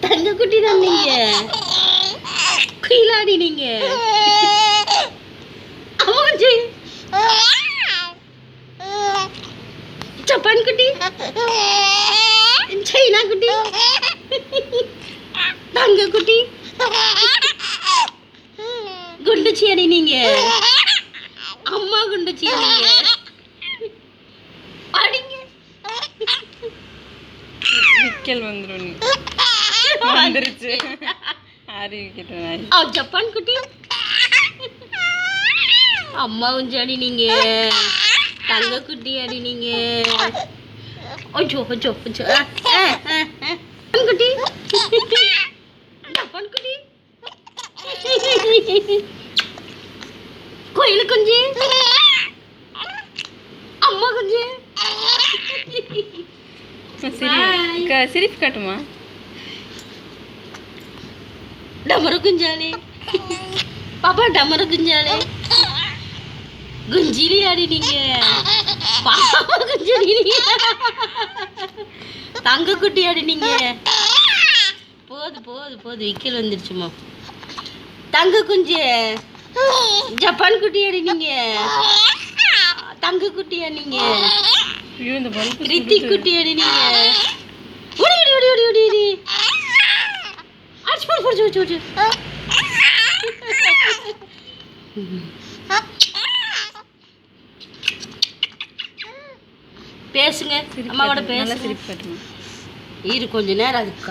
தங்க குட்டி தான் நீங்க. குயிலாடி நீங்க. ஜப்பான் குட்டி, சைனா குட்டி, தங்க குட்டி, குண்டுச்சி அடி நீங்க. அம்மா குண்டுச்சி நீங்க. அடிங்க. விக்கல் வந்துருச்சு. ஜப்பான் குட்டி, அம்மா கொஞ்சம் அடி நீங்க. தங்க குட்டி அடி நீங்க. குட்டி, ஜப்பான் குட்டி, கோயில் குஞ்சு, அம்மா குஞ்சு. சிரிப்பு காட்டுமா? டமரு குஞ்சாலே பாப்பா, டமரு குஞ்சாலே. குஞ்சிலி ஆடி நீங்க. பாப்பா குஞ்சிலி நீங்க. தங்க குட்டி ஆடி நீங்க. போது விக்கல் வந்துருச்சுமா. தங்க குஞ்சு, ஜப்பான் குட்டி ஆடி நீங்க. தங்க குட்டி ஆடிங்க. ரித்திக் குட்டி ஆடி நீங்க. பேசுங்க, அம்மாவோட பேச. சிரிப்பு காட்டுமா? இரு கொஞ்ச நேரம் அதுக்கு